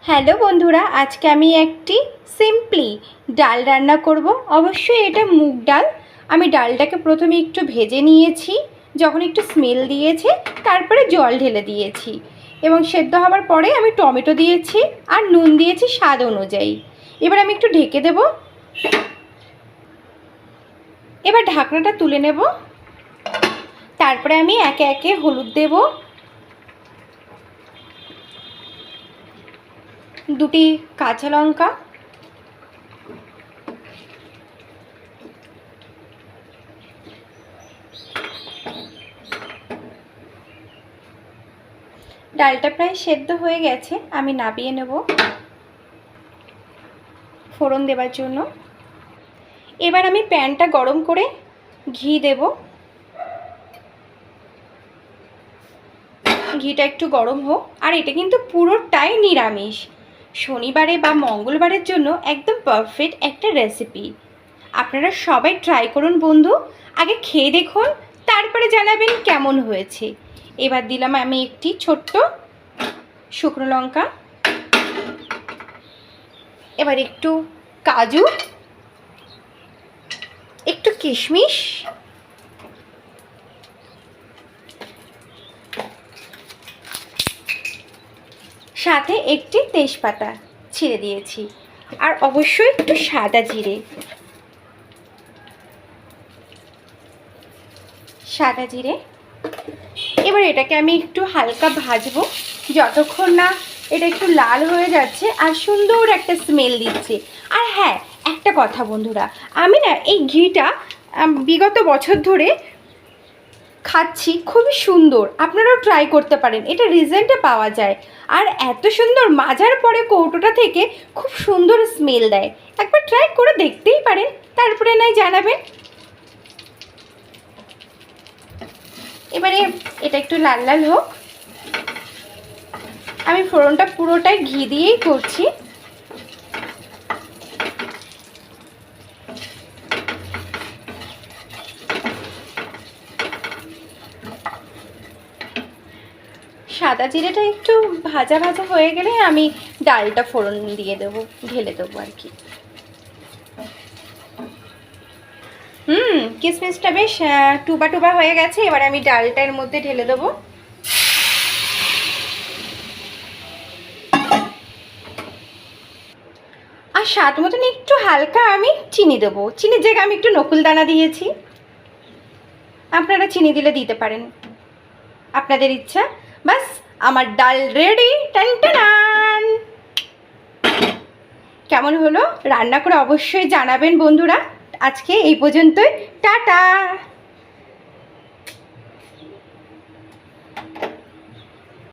Hello বন্ধুরা, আজকে আমি একটি সিম্পলি ডাল রান্না করব। অবশ্যই এটা মুগ ডাল। আমি ডালটাকে প্রথমে একটু ভেজে নিয়েছি, যখন একটু স্মেল দিয়েছে তারপরে জল ঢেলে দিয়েছি এবং সেদ্ধ হওয়ার পরে আমি টমেটো দিয়েছি আর নুন দিয়েছি স্বাদ অনুযায়ী। এবার আমি একটু ঢেকে দেব। এবার ঢাকনাটা তুলে নেব। তারপরে আমি একে একে হলুদ দেব, দুটি কাঁচা লঙ্কা, ডালটা প্রায় সেদ্ধ হয়ে গেছে, আমি নামিয়ে নেব ফোড়ন দেবার জন্য। এবার আমি প্যানটা গরম করে ঘি দেব। ঘিটা একটু গরম হোক। আর এটা কিন্তু পুরোটাই নিরামিষ, শনিবারে বা মঙ্গলবারের জন্য একদম পারফেক্ট একটা রেসিপি। আপনারা সবাই ট্রাই করুন বন্ধু, আগে খেয়ে দেখুন, তারপরে জানাবেন কেমন হয়েছে। এবার দিলাম আমি একটি ছোট্ট শুকনো লঙ্কা, এবার একটু কাজু, একটু কিশমিশ, সাথে একটি তেজপাতা ছিঁড়ে দিয়েছি, আর অবশ্যই একটু সাদা জিরে। এবার এটাকে আমি একটু হালকা ভাজবো, যতক্ষণ না এটা একটু লাল হয়ে যাচ্ছে আর সুন্দর একটা স্মেল দিচ্ছে। আর হ্যাঁ, একটা কথা বন্ধুরা, আমি না এই ঘিটা বিগত বছর ধরে খাচ্ছি, খুবই সুন্দর। আপনারাও ট্রাই করতে পারেন, এটা রিজেন্টে পাওয়া যায়। আর এত সুন্দর মাজার পরে কৌটোটা থেকে খুব সুন্দর স্মেল দেয়। একবার ট্রাই করে দেখতেই পারেন, তারপরে নয় জানাবেন। এবারে এটা একটু লাল লাল হোক। আমি ফোড়নটা পুরোটাই ঘি দিয়েই করছি। সাদা জিরেটা একটু ভাজা ভাজা হয়ে গেলে আমি ডালটা ফোড়ন দিয়ে দেবো, ঢেলে দেবো আর কি। কিশমিশটা বেশ টুবা টুবা হয়ে গেছে। এবার আমি ডালটার মধ্যে ঢেলে দেবো। আর স্বাদ মতন একটু হালকা আমি চিনি দেবো। চিনির জায়গায় আমি একটু নকুলদানা দিয়েছি, আপনারা চিনি দিলে দিতে পারেন, আপনাদের ইচ্ছা। বাস, আমার ডাল রেডি। টান। কেমন হলো রান্না করে অবশ্যই জানাবেন বন্ধুরা। আজকে এই পর্যন্তই, টাটা।